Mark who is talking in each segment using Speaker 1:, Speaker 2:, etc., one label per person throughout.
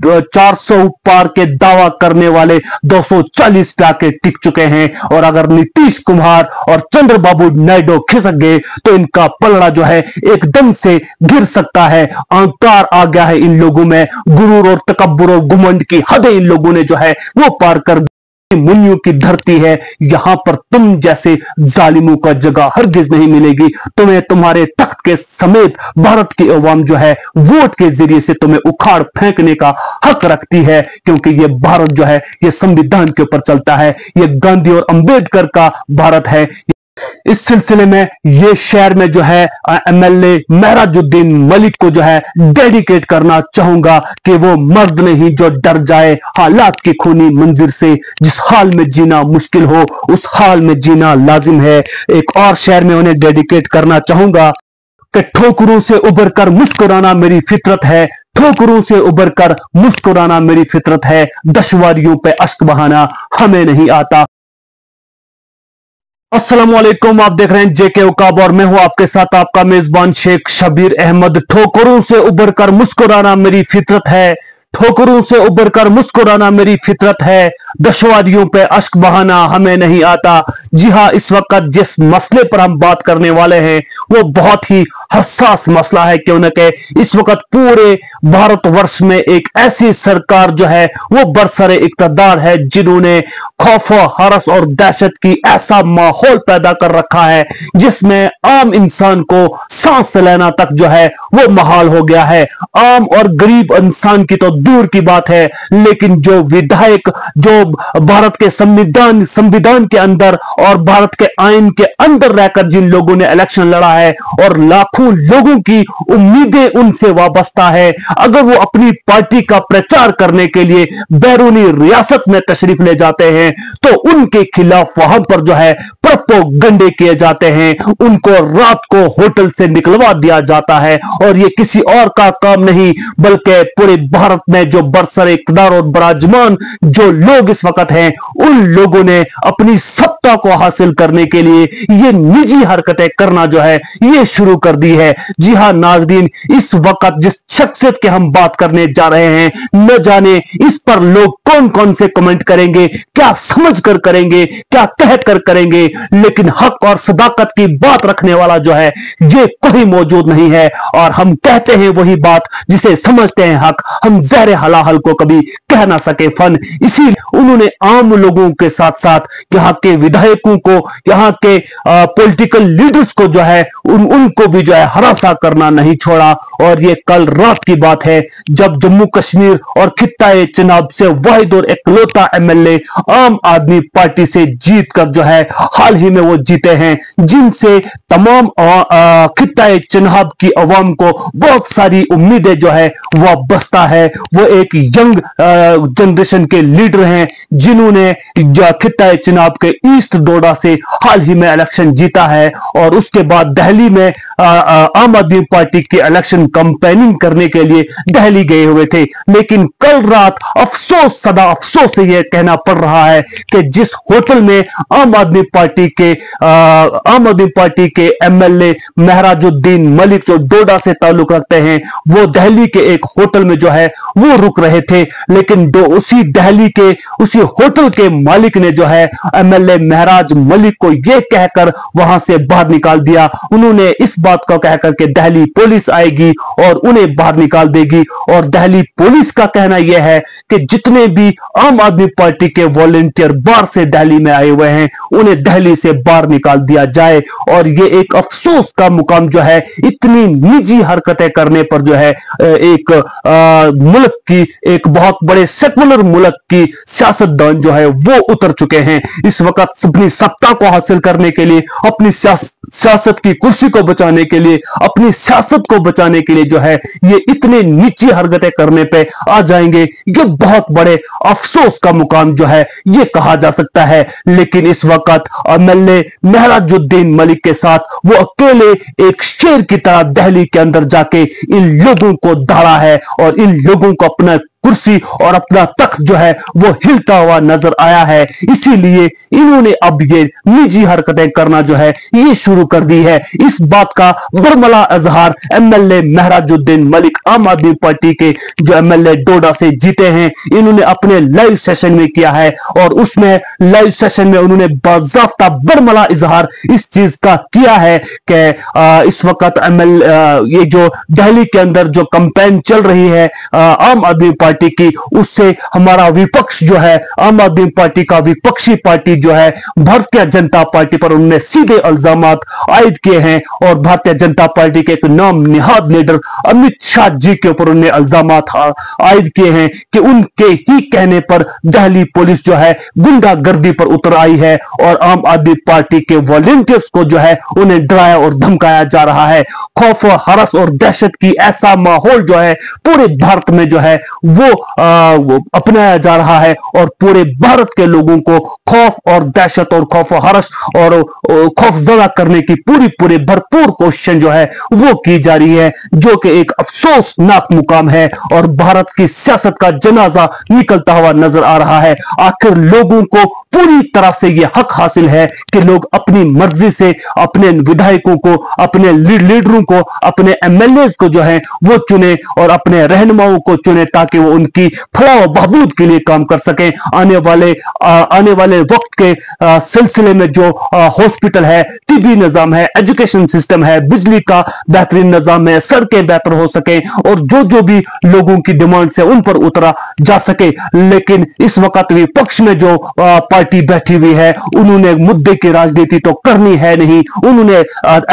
Speaker 1: 400 पार के दावा करने वाले 240 पे आके टिक चुके हैं। और अगर नीतीश कुमार और चंद्रबाबू नायडू खिसक गए तो इनका पलड़ा जो है एकदम से गिर सकता है। अहंकार आ गया है इन लोगों में, गुरूर और तकब्बुर और घमंड की हदें इन लोगों ने जो है वो पार कर मुनियों की धरती है। यहां पर तुम जैसे जालिमों का जगह हरगिज नहीं मिलेगी। तुम्हें तुम्हारे तख्त के समेत भारत की अवाम जो है वोट के जरिए से तुम्हें उखाड़ फेंकने का हक रखती है, क्योंकि ये भारत जो है ये संविधान के ऊपर चलता है। ये गांधी और अंबेडकर का भारत है। इस सिलसिले में ये शहर में जो है एमएलए महराजुद्दीन मलिक को जो है डेडिकेट करना चाहूंगा कि वो मर्द नहीं जो डर जाए हालात की खूनी मंजिल से। जिस हाल में जीना मुश्किल हो उस हाल में जीना लाजिम है। एक और शहर में उन्हें डेडिकेट करना चाहूंगा कि ठोकरों से उबर कर मुस्कुराना मेरी फितरत है, ठोकरों से उबर कर मुस्कुराना मेरी फितरत है, दुश्वारियों पे अश्क बहाना हमें नहीं आता। अस्सलाम वालेकुम, आप देख रहे हैं जेके उकाब और मैं हूं आपके साथ आपका मेजबान शेख शबीर अहमद। ठोकरों से उबर कर मुस्कुराना मेरी फितरत है, ठोकरों से उबर कर मुस्कुराना मेरी फितरत है, दुश्वारियों पे अश्क बहाना हमें नहीं आता। जी हां, इस वक्त जिस मसले पर हम बात करने वाले हैं वो बहुत ही हसास मसला है, क्योंकि इस वक्त पूरे भारतवर्ष में एक ऐसी सरकार जो है वो बरसरे इक्तदार है जिन्होंने खौफ हरस और दहशत की ऐसा माहौल पैदा कर रखा है जिसमें आम इंसान को सांस लेना तक जो है वो महाल हो गया है। आम और गरीब इंसान की तो दूर की बात है, लेकिन जो विधायक जो भारत के संविधान के अंदर और भारत के आईन के अंदर रहकर जिन लोगों ने इलेक्शन लड़ा है और लाखों लोगों की उम्मीदें उनसे वाबस्ता है, अगर वो अपनी पार्टी का प्रचार करने के लिए बैरूनी रियासत में तशरीफ ले जाते हैं तो उनके खिलाफ वहां पर जो है प्रोपेगेंडे किए जाते हैं, उनको रात को होटल से निकलवा दिया जाता है। और ये किसी और का काम नहीं बल्कि पूरे भारत में जो बरसरे इक़्तिदार और बराजमान जो लोग इस वक्त हैं उन लोगों ने अपनी सत्ता को हासिल करने के लिए ये निजी हरकतें करना जो है ये शुरू कर दी है। जी हां नाज़रीन, इस वक्त जिस शख्सियत के हम बात करने जा रहे हैं न जाने इस पर लोग कौन कौन से कमेंट करेंगे, क्या समझ कर करेंगे, क्या कह कर करेंगे, लेकिन हक और सदाकत की बात रखने वाला जो है ये कोई मौजूद नहीं है। और हम कहते हैं वही बात जिसे समझते हैं हक, हम ज़हरे हलाहल को कभी कह ना सके फन। इसीलिए उन्होंने आम लोगों के साथ साथ यहाँ के विधायकों को, यहाँ के पॉलिटिकल लीडर्स को जो है उनको भी जो है हरासा करना नहीं छोड़ा। और ये कल रात की बात है जब जम्मू कश्मीर और खित्ता चनाब से वाहिद और इकलौता एमएलए आम आदमी पार्टी से जीत कर जो है हाल ही में वो जीते हैं, जिनसे तमाम खित्ता चनाब की अवाम को बहुत सारी उम्मीदें जो है वाबस्ता है। वो एक यंग जनरेशन के लीडर हैं जिन्होंने खित्ता चनाब के ईस्ट डोडा से हाल ही में इलेक्शन जीता है और उसके बाद दिल्ली में आम आदमी पार्टी की इलेक्शन कैंपेनिंग करने के लिए दिल्ली गए हुए थे। लेकिन कल रात अफसोस, सदा अफसोस से यह कहना पड़ रहा है कि जिस होटल में आम आदमी पार्टी के एमएलए महराजुद्दीन मलिक जो डोडा से ताल्लुक रखते हैं वो दिल्ली के एक होटल में जो है वो रुक रहे थे, लेकिन उसी दिल्ली के उसी होटल के मालिक ने जो है एमएलए महराज मलिक को यह कहकर वहां से बाहर निकाल दिया। उन्होंने इस बात को कहकर के दिल्ली पुलिस आएगी और उन्हें बाहर निकाल देगी। और दिल्ली पुलिस का कहना यह है कि जितने भी आम आदमी पार्टी के वॉलंटियर बाहर से दिल्ली में आए हुए हैं उन्हें दिल्ली से बाहर निकाल दिया जाए। और ये एक अफसोस का मुकाम जो है इतनी निजी हरकतें करने पर जो है एक मुल्क की, एक बहुत बड़े सेकुलर मुल्क की सियासतदान जो है वो उतर चुके हैं। इस वक्त अपनी सत्ता को हासिल करने के लिए, अपनी सियासत की कुर्सी को बचाने के लिए, अपनी सियासत को बचाने के लिए जो है ये इतने निजी हरकतें करने पे आ जाएंगे। ये बहुत बड़े अफसोस का मुकाम जो है ये कहा जा सकता है। लेकिन इस वक्त एमएलए महराजुद्दीन मलिक के साथ वो अकेले एक शेर की तरह दिल्ली के अंदर जाके इन लोगों को दहाड़ा है और इन लोगों को अपना कुर्सी और अपना तख्त जो है वो हिलता हुआ नजर आया है। इसीलिए इन्होंने अब ये निजी हरकतें करना जो है ये शुरू कर दी है। इस बात का बरमला इजहार एमएलए महराजुद्दीन मलिक आम आदमी पार्टी के जो एमएलए डोडा से जीते हैं, इन्होंने अपने लाइव सेशन में किया है और उसमें लाइव सेशन में उन्होंने बाज़ाफ्ता बरमला इजहार इस चीज का किया है कि इस वक्त ये जो दिल्ली के अंदर जो कैंपेन चल रही है आम आदमी पार्टी की, उससे हमारा विपक्ष जो है, आम आदमी पार्टी का विपक्षी पार्टी जो है भारतीय जनता पार्टी पर उन्होंने सीधे इल्जामात आयद किए हैं और भारतीय जनता पार्टी के एक नाम निहाद लीडर अमित शाह जी के ऊपर उन्होंने इल्जामात आयद किए हैं कि उनके ही कहने पर दिल्ली पुलिस जो है गुंडागर्दी पर उतर आई है और आम आदमी पार्टी के वॉलंटियर्स को जो है उन्हें डराया और धमकाया जा रहा है। खौफ, हरस और दहशत की ऐसा माहौल जो है पूरे भारत में जो है वो अपनाया जा रहा है और पूरे भारत के लोगों को खौफ और दहशत और खौफ हरस और खौफजदा करने की पूरी भरपूर कोशिश जो है वो की जा रही है, जो कि एक अफसोसनाक मुकाम है और भारत की सियासत का जनाजा निकलता हुआ नजर आ रहा है। आखिर लोगों को पूरी तरह से यह हक हासिल है कि लोग अपनी मर्जी से अपने विधायकों को, अपने लीडरों को, अपने एमएलए को जो है वो चुने और अपने रहनुमाओं को चुने ताकि वो उनकी फलाह बहबूद के लिए काम कर सकें। आने वाले वक्त के सिलसिले में जो हॉस्पिटल है, टीबी निजाम है, एजुकेशन सिस्टम है, बिजली का बेहतरीन निजाम है, सड़कें बेहतर हो सके और जो भी लोगों की डिमांड से उन पर उतरा जा सके। लेकिन इस वक्त विपक्ष में जो पार्टी बैठी हुई है उन्होंने मुद्दे की राजनीति तो करनी है नहीं, उन्होंने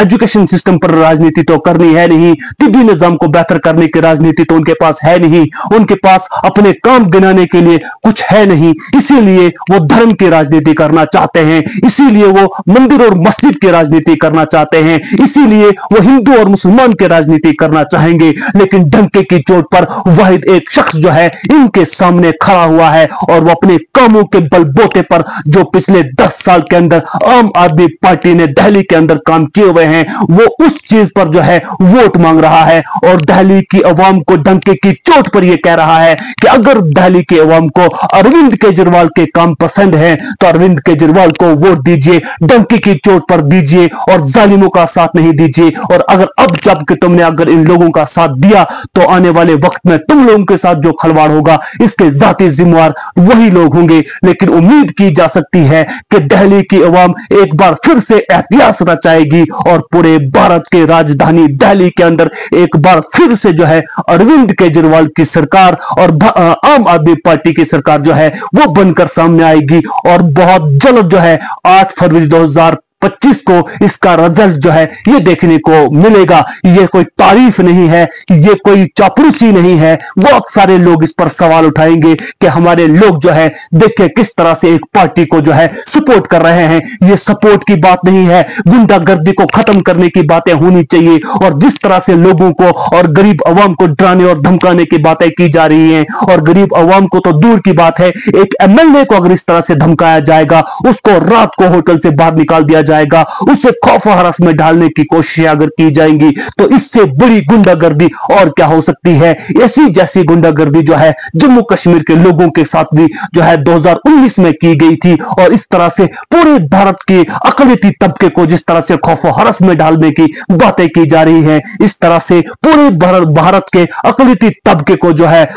Speaker 1: एजुकेशन सिस्टम पर राजनीति तो करनी है नहीं, टिब्बी निजाम को बेहतर करने की राजनीति तो उनके पास है नहीं, उनके पास अपने काम गिनाने के लिए कुछ है नहीं। इसीलिए वो धर्म की राजनीति करना चाहते हैं, इसीलिए वो मंदिर और मस्जिद की राजनीति करना चाहते हैं, इसीलिए वो हिंदू और मुसलमान की राजनीति करना चाहेंगे। लेकिन डंके की चोट पर वाहिद एक शख्स जो है इनके सामने खड़ा हुआ है और वो अपने कामों के बलबूते पर जो पिछले 10 साल के अंदर आम आदमी पार्टी ने दिल्ली के अंदर काम किए हुए हैं वो उस चीज पर जो है वोट मांग रहा है और दिल्ली की अवाम को डंके की चोट पर यह कह रहा है कि अगर दिल्ली के अवाम को अरविंद केजरीवाल के काम पसंद है तो अरविंद केजरीवाल को वोट दीजिए, डंके की चोट पर दीजिए और जालिमों का साथ नहीं दीजिए। और अगर अब जब कि तुमने अगर इन लोगों का साथ दिया तो आने वाले वक्त में तुम लोगों के साथ जो खलवाड़ होगा इसके जाती जिम्मेवार वही लोग होंगे। लेकिन उम्मीद की जा सकती है कि दिल्ली की अवाम एक बार फिर से एहतियात रचाएगी और पूरे भारत के राजधानी दिल्ली के अंदर एक बार फिर से जो है अरविंद केजरीवाल की सरकार और आम आदमी पार्टी की सरकार जो है वो बनकर सामने आएगी। और बहुत जल्द जो है 8 फरवरी 2025 को इसका रिजल्ट जो है ये देखने को मिलेगा। ये कोई तारीफ नहीं है, ये कोई चापलूसी नहीं है। बहुत सारे लोग इस पर सवाल उठाएंगे कि हमारे लोग जो है देखिए किस तरह से एक पार्टी को जो है सपोर्ट कर रहे हैं। ये सपोर्ट की बात नहीं है, गुंडागर्दी को खत्म करने की बातें होनी चाहिए। और जिस तरह से लोगों को और गरीब अवाम को डराने और धमकाने की बातें की जा रही हैं, और गरीब अवाम को तो दूर की बात है, एक एमएलए को अगर इस तरह से धमकाया जाएगा, उसको रात को होटल से बाहर निकाल दिया जाएगा, उसे खौफ हरस में डालने की कोशिश अगर की जाएंगी तो इससे बड़ी गुंडागर्दी और क्या हो सकती है। ऐसी जैसी गुंडागर्दी जो है जम्मू कश्मीर के लोगों के साथ भी जो है 2019 में की गई थी। और इस तरह से पूरे भारत के अकलियती तबके को जिस तरह से खौफ हरस में डालने की बातें की जा रही हैं, इस तरह से पूरे भारत के अकलियती तबके को जो है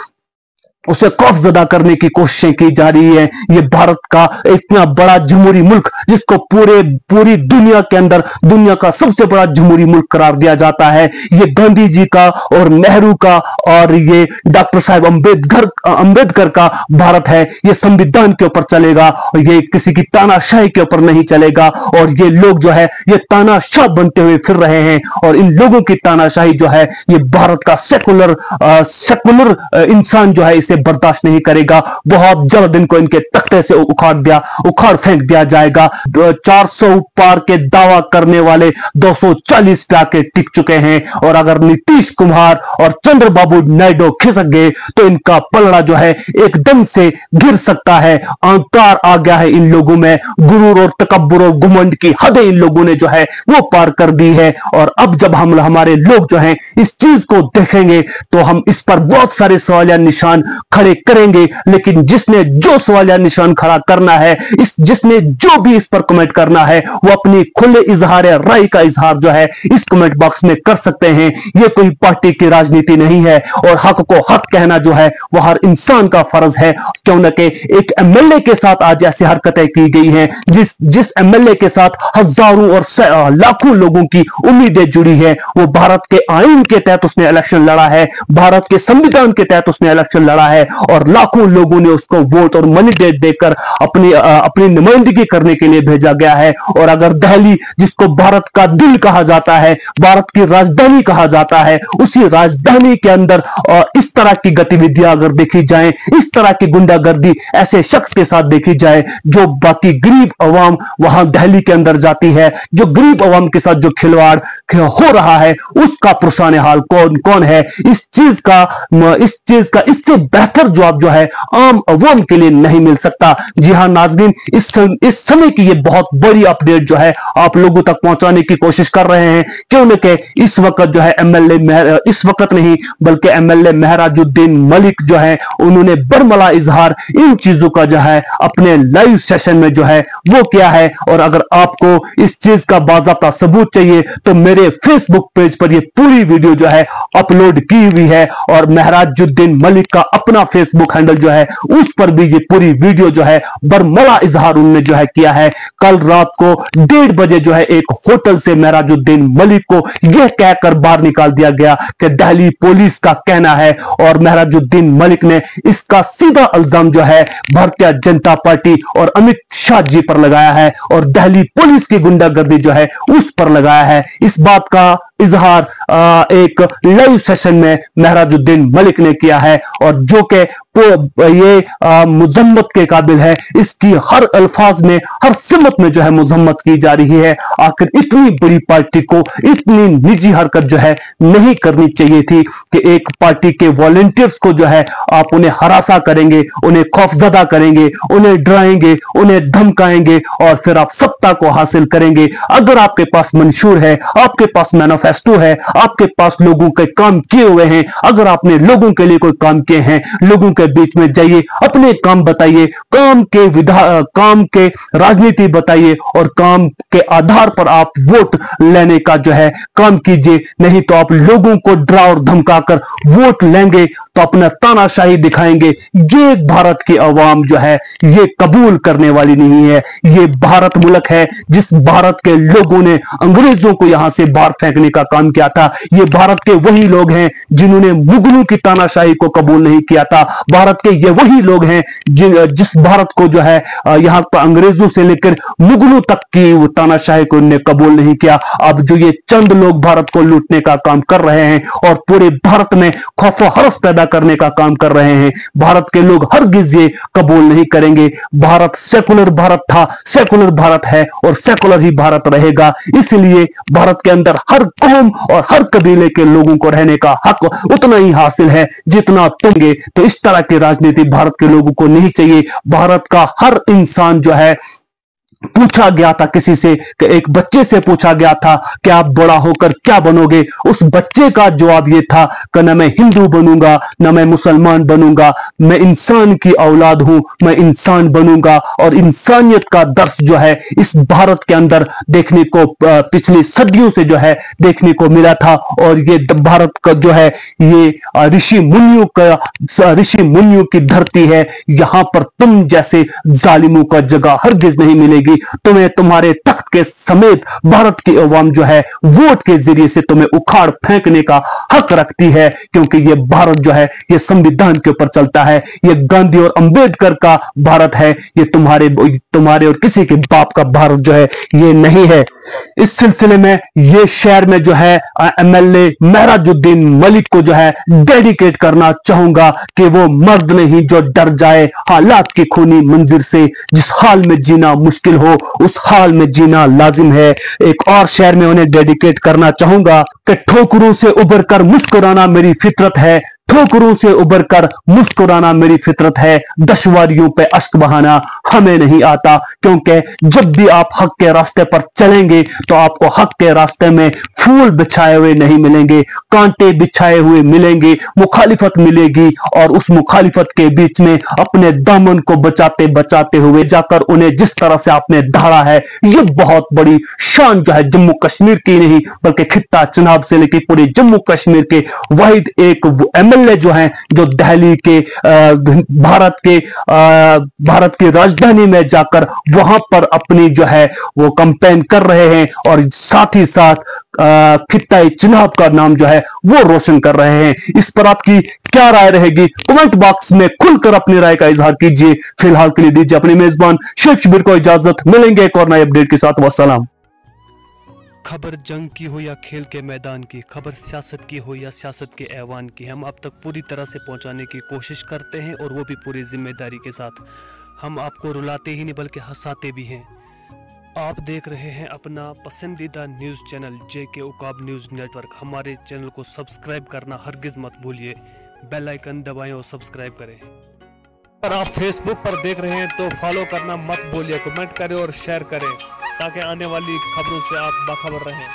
Speaker 1: उसे खौफजदा करने की कोशिशें की जा रही है। ये भारत का इतना बड़ा जमहूरी मुल्क जिसको पूरी दुनिया के अंदर दुनिया का सबसे बड़ा जमहूरी मुल्क करार दिया जाता है, ये गांधी जी का और नेहरू का और ये डॉक्टर साहब अंबेडकर का भारत है। ये संविधान के ऊपर चलेगा, ये किसी की तानाशाही के ऊपर नहीं चलेगा। और ये लोग जो है ये तानाशाह बनते हुए फिर रहे हैं और इन लोगों की तानाशाही जो है ये भारत का सेकुलर इंसान जो है इसे बर्दाश्त नहीं करेगा। बहुत जल्द इनको इनके तख्ते से उखाड़ फेंक दिया जाएगा। 400 पार के दावा करने वाले 240 पे आके टिक चुके हैं और अगर नीतीश कुमार और चंद्रबाबू नायडू खिसक गए तो इनका पलड़ा जो है एकदम से गिर सकता है। अहंकार आ गया है इन लोगों में, गुरूर और तकब्बुर और घमंड की हदें इन लोगों ने जो है वो पार कर दी है। और अब जब हमारे लोग जो हैं इस चीज को देखेंगे तो हम इस पर बहुत सारे सवालिया निशान खड़े करेंगे, लेकिन जिसने जो सवालिया निशान खड़ा करना है, जिसने जो भी इस पर कमेंट करना है, वो अपनी खुले इजहार राय का इजहार जो है इस कमेंट बॉक्स में कर सकते हैं। ये कोई पार्टी की राजनीति नहीं है, और हक को हक कहना जो है वो हर इंसान का फर्ज है। क्यों न कि एक एमएलए के साथ आज ऐसी हरकतें की गई हैं, जिस एमएलए के साथ हजारों और लाखों लोगों की उम्मीदें जुड़ी है। वो भारत के आईन के तहत उसने इलेक्शन लड़ा है, भारत के संविधान के तहत उसने इलेक्शन लड़ा है, और लाखों लोगों ने उसको वोट और मैंडेट देकर अपनी नुमाइंदगी करने के लिए भेजा गया है। और अगर दिल्ली, जिसको भारत का दिल कहा जाता है, भारत की राजधानी कहा जाता है, उसी राजधानी के अंदर इस तरह की गतिविधियां अगर देखी जाए, इस तरह की गुंडागर्दी ऐसे शख्स के साथ देखी जाए, जो बाकी गरीब अवाम वहां दिल्ली के अंदर जाती है, जो गरीब अवाम के साथ जो खिलवाड़ हो रहा है, उसका पुरसाने हाल कौन कौन है? इस चीज का इससे बेहतर जवाब जो है आम अवाम के लिए नहीं मिल सकता। जी हां नाज़रीन, इस समय की ये बहुत बड़ी अपडेट जो है आप लोगों तक पहुंचाने की कोशिश कर रहे हैं, क्यों न कि इस वक्त जो है इस वक्त नहीं बल्कि एमएलए महराजुद्दीन मलिक जो है, उन्होंने बरमला इजहार इन चीजों का जो है अपने लाइव सेशन में जो है वो किया है। और अगर आपको इस चीज का बाज़ाब्ता सबूत चाहिए तो मेरे फेसबुक पेज पर ये पूरी वीडियो जो है अपलोड की हुई है, और महराजुद्दीन मलिक का अपना फेसबुक हैंडल जो है उस पर भी ये पूरी वीडियो जो है बरमला इजहार उन्होंने जो है किया है। कल रात को 1:30 बजे जो है एक होटल से महराजुद्दीन मलिक को यह कहकर बाहर निकाल दिया गया कि दिल्ली पुलिस का कहना है, और महराजुद्दीन मलिक ने इसका सीधा इल्जाम जो है भारतीय जनता पार्टी और अमित शाह जी पर लगाया है, और दिल्ली पुलिस की गुंडागर्दी जो है उस पर लगाया है। इस बात का इजहार एक लाइव सेशन में महराजुद्दीन मलिक ने किया है, और जो कि ये मुजम्मत के काबिल है। इसकी हर अल्फाज में, हर सिमत में जो है मुजम्मत की जा रही है। आखिर इतनी बड़ी पार्टी को इतनी निजी हरकत जो है नहीं करनी चाहिए थी कि एक पार्टी के वॉलंटियर्स को जो है आप उन्हें हरासा करेंगे, उन्हें खौफजदा करेंगे, उन्हें डराएंगे, उन्हें धमकाएंगे, और फिर आप सत्ता को हासिल करेंगे। अगर आपके पास मंशूर है, आपके पास मैनिफेस्टो है, आपके पास लोगों के काम किए हुए हैं, अगर आपने लोगों के लिए कोई काम किए हैं, लोगों के बीच में जाइए, अपने काम बताइए, काम के राजनीति बताइए, और काम के आधार पर आप वोट लेने का जो है काम कीजिए। नहीं तो आप लोगों को डरा और धमकाकर वोट लेंगे तो अपना तानाशाही दिखाएंगे। ये भारत की आवाम जो है ये कबूल करने वाली नहीं है। ये भारत मुल्क है जिस भारत के लोगों ने अंग्रेजों को यहां से बाहर फेंकने का काम किया था। ये भारत के वही लोग हैं जिन्होंने मुगलों की तानाशाही को कबूल नहीं किया था। भारत के ये वही लोग हैं जिस भारत को जो है यहां पर अंग्रेजों से लेकर मुगलों तक की वो तानाशाही को उन्हें कबूल नहीं किया। अब जो ये चंद लोग भारत को लूटने का काम कर रहे हैं और पूरे भारत में खौफ हरस पैदा करने का काम कर रहे हैं, भारत के लोग हरगिज ये कबूल नहीं करेंगे। भारत सेकुलर भारत था, सेकुलर भारत है और सेकुलर ही भारत रहेगा। इसलिए भारत के अंदर हर कौम और हर कबीले के लोगों को रहने का हक उतना ही हासिल है जितना तुमगे। तो इस तरह की राजनीति भारत के लोगों को नहीं चाहिए। भारत का हर इंसान जो है, पूछा गया था किसी से कि एक बच्चे से पूछा गया था कि आप बड़ा होकर क्या बनोगे। उस बच्चे का जवाब यह था कि न मैं हिंदू बनूंगा, न मैं मुसलमान बनूंगा, मैं इंसान की औलाद हूं, मैं इंसान बनूंगा। और इंसानियत का दर्श जो है इस भारत के अंदर देखने को पिछली सदियों से जो है देखने को मिला था। और ये भारत का जो है ये ऋषि मुनियों की धरती है। यहां पर तुम जैसे जालिमों का जगह हरगिज नहीं मिलेगी। तुम्हें तुम्हारे तख्त के समेत भारत की अवाम जो है वोट के जरिए से तुम्हें उखाड़ फेंकने का हक रखती है, क्योंकि ये भारत जो है ये संविधान के ऊपर चलता है। ये गांधी और अंबेडकर का भारत है। ये तुम्हारे और किसी के बाप का भारत जो है ये नहीं है। इस सिलसिले में ये शहर में जो है एमएलए महराजुद्दीन मलिक को जो है डेडिकेट करना चाहूंगा कि वो मर्द नहीं जो डर जाए हालात की खूनी मंजिल से। जिस हाल में जीना मुश्किल हो उस हाल में जीना लाजिम है। एक और शहर में उन्हें डेडिकेट करना चाहूंगा कि ठोकरों से उबर कर मुस्कुराना मेरी फितरत है, ठोकरों से उबर कर मुस्कुराना मेरी फितरत है, दुश्वारियों पे अश्क बहाना हमें नहीं आता, क्योंकि जब भी आप हक के रास्ते पर चलेंगे तो आपको हक के रास्ते में फूल बिछाए हुए नहीं मिलेंगे, कांटे बिछाए हुए मिलेंगे, मुखालिफत मिलेगी, और उस मुखालिफत के बीच में अपने दामन को बचाते बचाते हुए जाकर उन्हें जिस तरह से आपने धारा है, ये बहुत बड़ी शान जो है जम्मू कश्मीर की नहीं बल्कि खित्ता चनाब से लेकर पूरे जम्मू कश्मीर के वाहिद एक एमएलए जो हैं जो दिल्ली के भारत की राजधानी में जाकर वहां पर अपनी जो है वो कैंपेन कर रहे हैं और साथ ही साथ खित्ता चनाब का नाम जो है वो रोशन कर रहे हैं। इस पर आपकी क्या राय रहेगी? कमेंट बॉक्स में खुलकर अपनी राय का इजहार कीजिए। फिलहाल के लिए दीजिए अपने मेजबान शेख शबीर को इजाजत। मिलेंगे एक और नए अपडेट के साथ। वस्सलाम।
Speaker 2: खबर जंग की हो या खेल के मैदान की, खबर सियासत की हो या सियासत के ऐवान की, हम आप तक पूरी तरह से पहुंचाने की कोशिश करते हैं और वो भी पूरी जिम्मेदारी के साथ। हम आपको रुलाते ही नहीं बल्कि हंसाते भी हैं। आप देख रहे हैं अपना पसंदीदा news channel JK Uqab news network. हमारे चैनल को सब्सक्राइब करना हरगिज़ मत भूलिए, बेल आइकन दबाएं और सब्सक्राइब करें। अगर आप फेसबुक पर देख रहे हैं तो फॉलो करना मत भूलिए, कमेंट करें और शेयर करें ताकि आने वाली खबरों से आप बाखबर रहें।